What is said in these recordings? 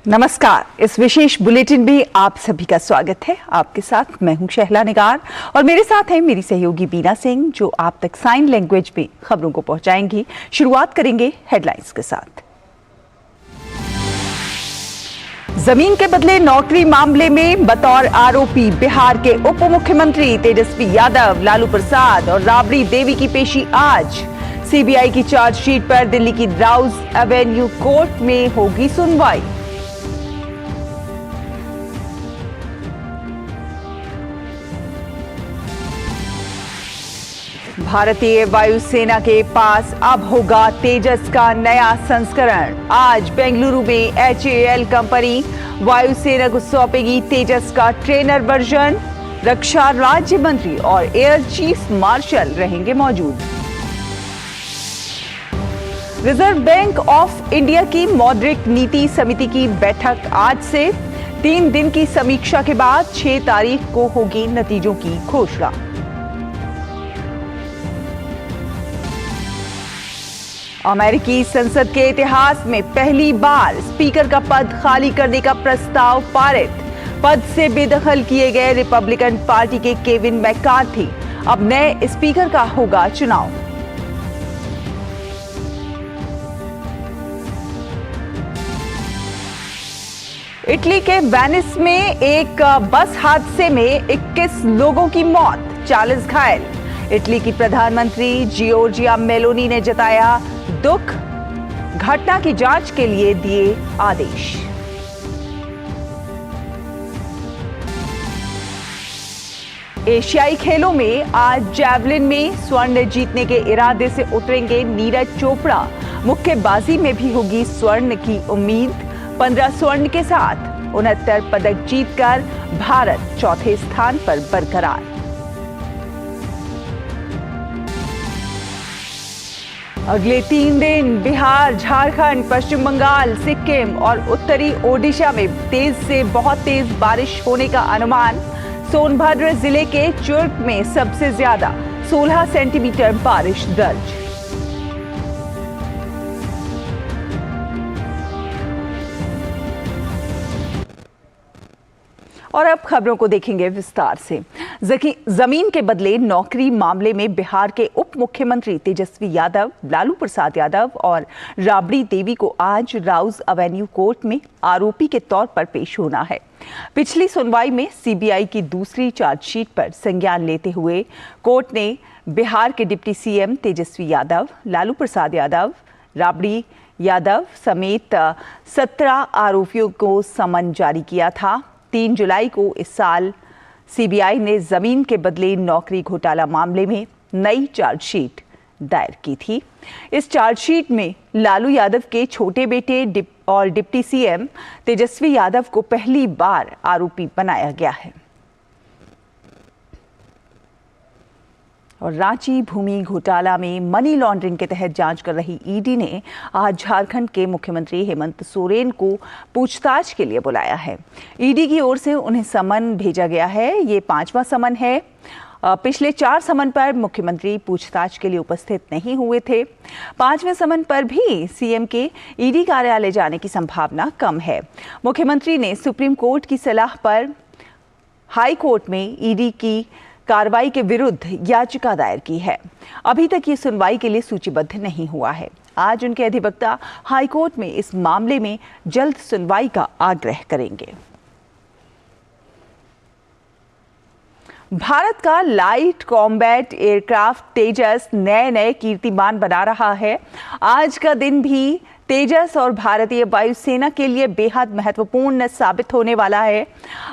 नमस्कार। इस विशेष बुलेटिन में आप सभी का स्वागत है। आपके साथ मैं हूं शहला निगार और मेरे साथ है मेरी सहयोगी बीना सिंह, जो आप तक साइन लैंग्वेज में खबरों को पहुंचाएंगी। शुरुआत करेंगे हेडलाइंस के साथ। जमीन के बदले नौकरी मामले में बतौर आरोपी बिहार के उप मुख्यमंत्री तेजस्वी यादव, लालू प्रसाद और राबड़ी देवी की पेशी आज। सीबीआई की चार्जशीट पर दिल्ली की राउज एवेन्यू कोर्ट में होगी सुनवाई। भारतीय वायुसेना के पास अब होगा तेजस का नया संस्करण। आज बेंगलुरु में HAL कंपनी वायुसेना को सौंपेगी तेजस का ट्रेनर वर्जन। रक्षा राज्य मंत्री और एयर चीफ मार्शल रहेंगे मौजूद। रिजर्व बैंक ऑफ इंडिया की मौद्रिक नीति समिति की बैठक आज से। 3 दिन की समीक्षा के बाद 6 तारीख को होगी नतीजों की घोषणा। अमेरिकी संसद के इतिहास में पहली बार स्पीकर का पद खाली करने का प्रस्ताव पारित। पद से बेदखल किए गए रिपब्लिकन पार्टी के केविन मैकार्थी। अब नए स्पीकर का होगा चुनाव। इटली के वेनिस में एक बस हादसे में 21 लोगों की मौत, 40 घायल। इटली की प्रधानमंत्री जियोर्जिया मेलोनी ने जताया दुख, घटना की जांच के लिए दिए आदेश। एशियाई खेलों में आज जैवलिन में स्वर्ण जीतने के इरादे से उतरेंगे नीरज चोपड़ा। मुक्केबाजी में भी होगी स्वर्ण की उम्मीद। 15 स्वर्ण के साथ 69 पदक जीतकर भारत चौथे स्थान पर बरकरार। अगले 3 दिन बिहार, झारखंड, पश्चिम बंगाल, सिक्किम और उत्तरी ओडिशा में तेज से बहुत तेज बारिश होने का अनुमान। सोनभद्र जिले के चुर्क में सबसे ज्यादा 16 सेंटीमीटर बारिश दर्ज। और अब खबरों को देखेंगे विस्तार से। जमीन के बदले नौकरी मामले में बिहार के उप मुख्यमंत्री तेजस्वी यादव, लालू प्रसाद यादव और राबड़ी देवी को आज राउज एवेन्यू कोर्ट में आरोपी के तौर पर पेश होना है। पिछली सुनवाई में सीबीआई की दूसरी चार्जशीट पर संज्ञान लेते हुए कोर्ट ने बिहार के डिप्टी सीएम तेजस्वी यादव, लालू प्रसाद यादव, राबड़ी यादव समेत 17 आरोपियों को समन जारी किया था। 3 जुलाई को इस साल सीबीआई ने जमीन के बदले नौकरी घोटाला मामले में नई चार्जशीट दायर की थी। इस चार्जशीट में लालू यादव के छोटे बेटे और डिप्टी सीएम तेजस्वी यादव को पहली बार आरोपी बनाया गया है। और रांची भूमि घोटाला में मनी लॉन्ड्रिंग के तहत जांच कर रही ईडी ने आज झारखंड के मुख्यमंत्री हेमंत सोरेन को पूछताछ के लिए बुलाया है। ईडी की ओर से उन्हें समन भेजा गया है। ये 5वां समन है। पिछले 4 समन पर मुख्यमंत्री पूछताछ के लिए उपस्थित नहीं हुए थे। 5वें समन पर भी सीएम के ईडी कार्यालय जाने की संभावना कम है। मुख्यमंत्री ने सुप्रीम कोर्ट की सलाह पर हाई कोर्ट में ईडी की कार्रवाई के विरुद्ध याचिका दायर की है। अभी तक ये सुनवाई के लिए सूचीबद्ध नहीं हुआ है। आज उनके अधिवक्ता हाईकोर्ट में इस मामले में जल्द सुनवाई का आग्रह करेंगे। भारत का लाइट कॉम्बैट एयरक्राफ्ट तेजस नए कीर्तिमान बना रहा है। आज का दिन भी तेजस और भारतीय वायुसेना के लिए बेहद महत्वपूर्ण साबित होने वाला है।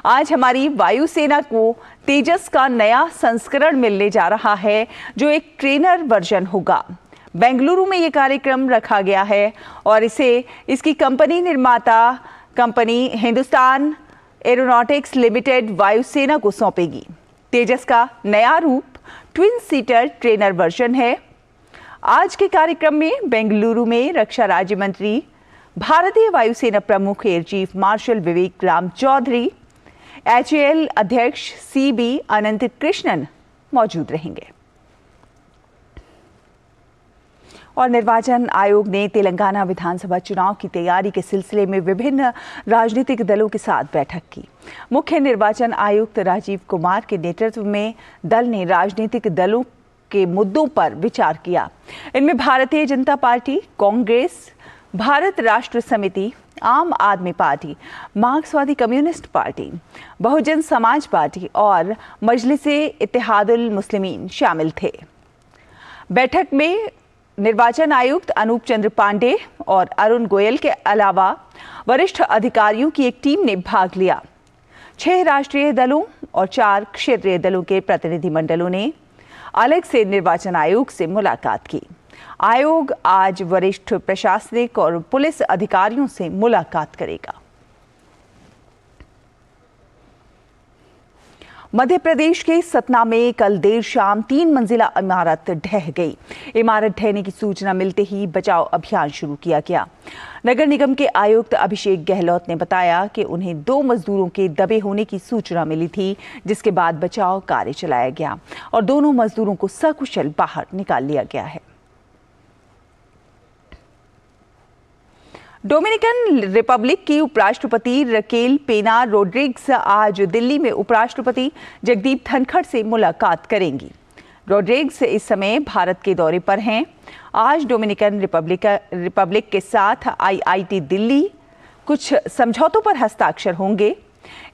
आज हमारी वायुसेना को तेजस का नया संस्करण मिलने जा रहा है, जो एक ट्रेनर वर्जन होगा। बेंगलुरु में ये कार्यक्रम रखा गया है और इसकी निर्माता कंपनी हिंदुस्तान एरोनॉटिक्स लिमिटेड वायुसेना को सौंपेगी। तेजस का नया रूप ट्विन सीटर ट्रेनर वर्जन है। आज के कार्यक्रम में बेंगलुरु में रक्षा राज्य मंत्री, भारतीय वायुसेना प्रमुख एयर चीफ मार्शल विवेक राम चौधरी, HAL अध्यक्ष CB अनंत कृष्णन मौजूद रहेंगे। और निर्वाचन आयोग ने तेलंगाना विधानसभा चुनाव की तैयारी के सिलसिले में विभिन्न राजनीतिक दलों के साथ बैठक की। मुख्य निर्वाचन आयुक्त राजीव कुमार के नेतृत्व में दल ने राजनीतिक दलों के मुद्दों पर विचार किया। इनमें भारतीय जनता पार्टी, कांग्रेस, भारत राष्ट्र समिति, आम आदमी पार्टी, मार्क्सवादी communist party, Bahujan Samaj party और मजलिसे इत्तेहादुल मुस्लिमीन शामिल थे। बैठक में निर्वाचन आयुक्त अनूप चंद्र पांडे और अरुण गोयल के अलावा वरिष्ठ अधिकारियों की एक टीम ने भाग लिया। 6 राष्ट्रीय दलों और 4 क्षेत्रीय दलों के प्रतिनिधिमंडलों ने अलग से निर्वाचन आयोग से मुलाकात की। आयोग आज वरिष्ठ प्रशासनिक और पुलिस अधिकारियों से मुलाकात करेगा। मध्य प्रदेश के सतना में कल देर शाम 3 मंजिला इमारत ढह गई। इमारत ढहने की सूचना मिलते ही बचाव अभियान शुरू किया गया। नगर निगम के आयुक्त अभिषेक गहलोत ने बताया कि उन्हें 2 मजदूरों के दबे होने की सूचना मिली थी, जिसके बाद बचाव कार्य चलाया गया और दोनों मजदूरों को सकुशल बाहर निकाल लिया गया है। डोमिनिकन रिपब्लिक की उपराष्ट्रपति रकेल पेना रोड्रिग्स आज दिल्ली में उपराष्ट्रपति जगदीप धनखड़ से मुलाकात करेंगी। रोड्रिग्स इस समय भारत के दौरे पर हैं। आज डोमिनिकन रिपब्लिक के साथ आईआईटी दिल्ली कुछ समझौतों पर हस्ताक्षर होंगे।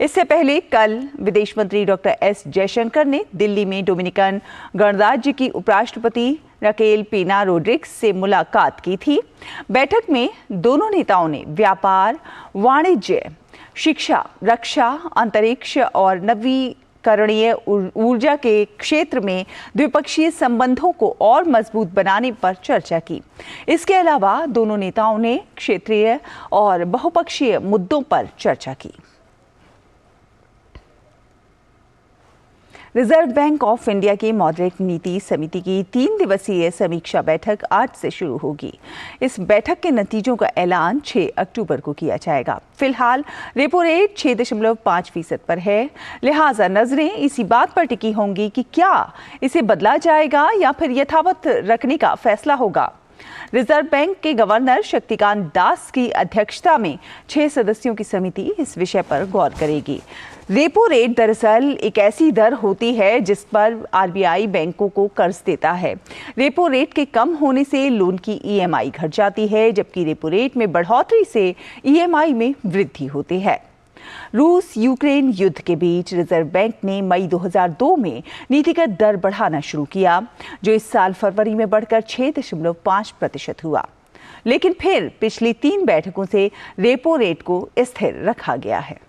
इससे पहले कल विदेश मंत्री डॉक्टर एस जयशंकर ने दिल्ली में डोमिनिकन गणराज्य की उपराष्ट्रपति रकेल पेना रोड्रिग्स से मुलाकात की थी। बैठक में दोनों नेताओं ने व्यापार, वाणिज्य, शिक्षा, रक्षा, अंतरिक्ष और नवीकरणीय ऊर्जा के क्षेत्र में द्विपक्षीय संबंधों को और मजबूत बनाने पर चर्चा की। इसके अलावा दोनों नेताओं ने क्षेत्रीय और बहुपक्षीय मुद्दों पर चर्चा की। रिजर्व बैंक ऑफ इंडिया की मौद्रिक नीति समिति की 3 दिवसीय समीक्षा बैठक आज से शुरू होगी। इस बैठक के नतीजों का ऐलान 6 अक्टूबर को किया जाएगा। फिलहाल रेपो रेट 6.5% पर है, लिहाजा नजरें इसी बात पर टिकी होंगी कि क्या इसे बदला जाएगा या फिर यथावत रखने का फैसला होगा। रिजर्व बैंक के गवर्नर शक्तिकांत दास की अध्यक्षता में 6 सदस्यों की समिति इस विषय पर गौर करेगी। रेपो रेट दरअसल एक ऐसी दर होती है जिस पर आरबीआई बैंकों को कर्ज देता है। रेपो रेट के कम होने से लोन की ईएमआई घट जाती है, जबकि रेपो रेट में बढ़ोतरी से ईएमआई में वृद्धि होती है। रूस यूक्रेन युद्ध के बीच रिजर्व बैंक ने मई 2002 में नीतिगत दर बढ़ाना शुरू किया, जो इस साल फरवरी में बढ़कर 6.5% हुआ। लेकिन फिर पिछली 3 बैठकों से रेपो रेट को स्थिर रखा गया है।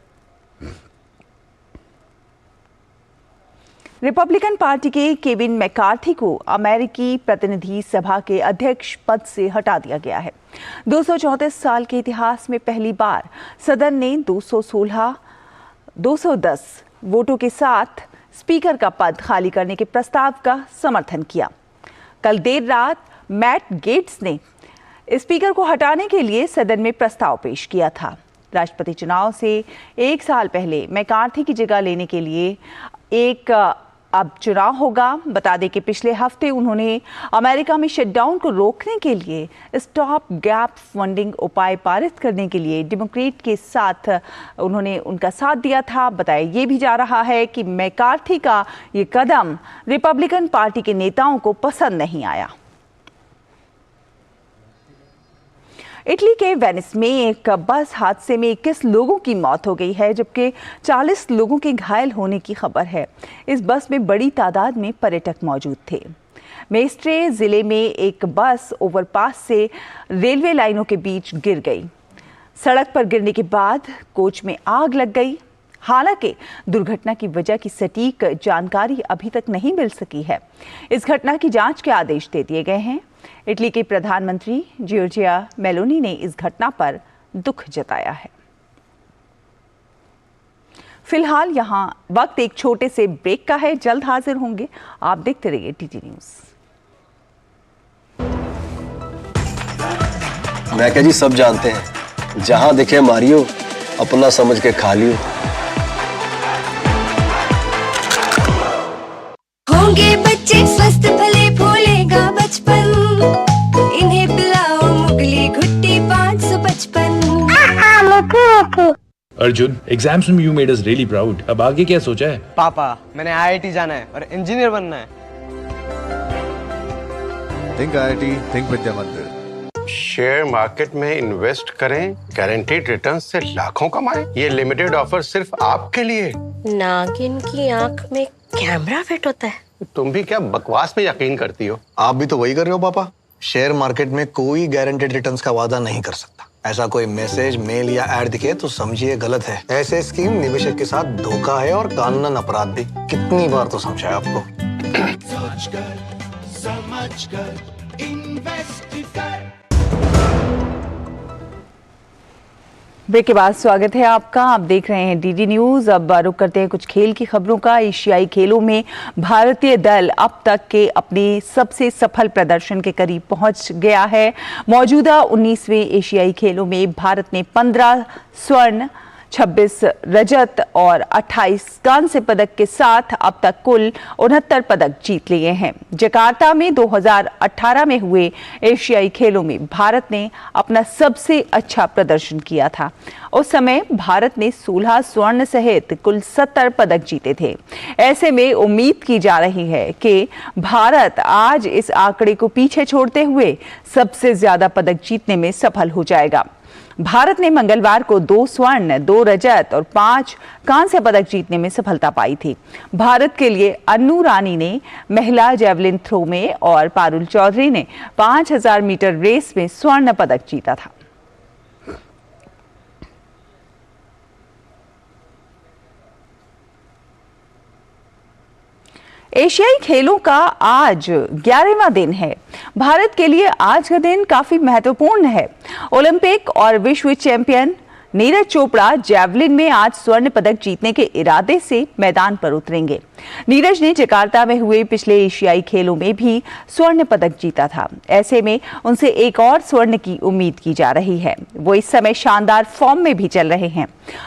रिपब्लिकन पार्टी के केविन मैकार्थी को अमेरिकी प्रतिनिधि सभा के अध्यक्ष पद से हटा दिया गया है। 234 साल के इतिहास में पहली बार सदन ने 210 वोटों के साथ स्पीकर का पद खाली करने के प्रस्ताव का समर्थन किया। कल देर रात मैट गेट्स ने स्पीकर को हटाने के लिए सदन में प्रस्ताव पेश किया था। राष्ट्रपति चुनाव से 1 साल पहले मैकार्थी की जगह लेने के लिए अब चुनाव होगा। बता दें कि पिछले हफ्ते उन्होंने अमेरिका में शटडाउन को रोकने के लिए स्टॉप गैप फंडिंग उपाय पारित करने के लिए डेमोक्रेट के साथ उन्होंने उनका साथ दिया था। बताया ये भी जा रहा है कि मैकार्थी का ये कदम रिपब्लिकन पार्टी के नेताओं को पसंद नहीं आया। इटली के वेनिस में एक बस हादसे में 21 लोगों की मौत हो गई है, जबकि 40 लोगों के घायल होने की खबर है। इस बस में बड़ी तादाद में पर्यटक मौजूद थे। मेस्ट्रे जिले में एक बस ओवरपास से रेलवे लाइनों के बीच गिर गई। सड़क पर गिरने के बाद कोच में आग लग गई। हालांकि दुर्घटना की वजह की सटीक जानकारी अभी तक नहीं मिल सकी है। इस घटना की जांच के आदेश दे दिए गए हैं। इटली के प्रधानमंत्री जियोर्जिया मेलोनी ने इस घटना पर दुख जताया है। फिलहाल यहाँ वक्त एक छोटे से ब्रेक का है, जल्द हाजिर होंगे। आप देखते रहिए टीटी न्यूज़। मैं क्या जी, सब जानते हैं, जहां दिखे मारियो, अपना समझ के खा लियो। होंगे बच्चे स्वस्थ, भले भूलेगा बचपन। अर्जुन, एग्जाम्स में you made us really proud. अब आगे क्या सोचा है? पापा, मैंने आईआईटी जाना है और इंजीनियर बनना है। थिंक आईआईटी, थिंक विद्या मंदिर। शेयर मार्केट में इन्वेस्ट करें, गारंटीड रिटर्न से लाखों कमाएं। ये लिमिटेड ऑफर सिर्फ आपके लिए। नागिन की आंख में कैमरा फिट होता है। तुम भी क्या बकवास में यकीन करती हो? आप भी तो वही कर रहे हो पापा। शेयर मार्केट में कोई गारंटेड रिटर्न्स का वादा नहीं कर सकता। ऐसा कोई मैसेज, मेल या एड दिखे तो समझिए गलत है। ऐसे स्कीम निवेशक के साथ धोखा है और कानूनन अपराध भी। कितनी बार तो समझाया आपको। समझकर इन्वेस्ट कर। ब्रेक के बाद स्वागत है आपका। आप देख रहे हैं डीडी न्यूज। अब रुक करते हैं कुछ खेल की खबरों का। एशियाई खेलों में भारतीय दल अब तक के अपने सबसे सफल प्रदर्शन के करीब पहुंच गया है। मौजूदा 19वें एशियाई खेलों में भारत ने 15 स्वर्ण, 26 रजत और 28 कांस्य पदक के साथ अब तक कुल 69 पदक जीत लिए हैं। जकार्ता में 2018 में हुए एशियाई खेलों में भारत ने अपना सबसे अच्छा प्रदर्शन किया था। उस समय भारत ने 16 स्वर्ण सहित कुल 70 पदक जीते थे। ऐसे में उम्मीद की जा रही है कि भारत आज इस आंकड़े को पीछे छोड़ते हुए सबसे ज्यादा पदक जीतने में सफल हो जाएगा। भारत ने मंगलवार को 2 स्वर्ण, 2 रजत और 5 कांस्य पदक जीतने में सफलता पाई थी। भारत के लिए अन्नू रानी ने महिला जैवलिन थ्रो में और पारुल चौधरी ने 5000 मीटर रेस में स्वर्ण पदक जीता था। एशियाई खेलों का आज 11वां दिन है। भारत के लिए आज का दिन काफी महत्वपूर्ण है। ओलंपिक और विश्व चैंपियन नीरज चोपड़ा जैवलिन में आज स्वर्ण पदक जीतने के इरादे से मैदान पर उतरेंगे। नीरज ने जकार्ता में हुए पिछले एशियाई खेलों में भी स्वर्ण पदक जीता था। ऐसे में उनसे एक और स्वर्ण की उम्मीद की जा रही है। वो इस समय शानदार फॉर्म में भी चल रहे हैं।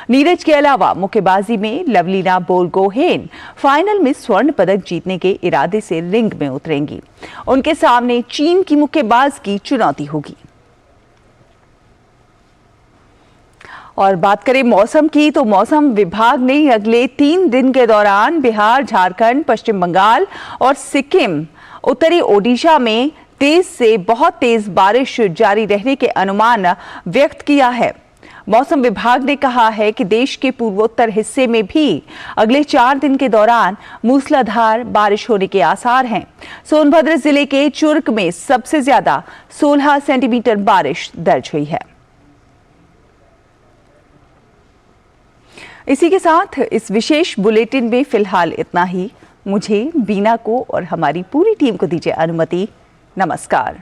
नीरज के अलावा मुक्केबाजी में लवलीना बोरगोहेन फाइनल में स्वर्ण पदक जीतने के इरादे से रिंग में उतरेंगी। उनके सामने चीन की मुक्केबाज की चुनौती होगी। और बात करें मौसम की, तो मौसम विभाग ने अगले 3 दिन के दौरान बिहार, झारखंड, पश्चिम बंगाल और सिक्किम, उत्तरी ओडिशा में तेज से बहुत तेज बारिश जारी रहने के अनुमान व्यक्त किया है। मौसम विभाग ने कहा है कि देश के पूर्वोत्तर हिस्से में भी अगले 4 दिन के दौरान मूसलाधार बारिश होने के आसार हैं। सोनभद्र जिले के चुर्क में सबसे ज्यादा 16 सेंटीमीटर बारिश दर्ज हुई है। इसी के साथ इस विशेष बुलेटिन में फिलहाल इतना ही। मुझे, बीना को और हमारी पूरी टीम को दीजिए अनुमति। नमस्कार।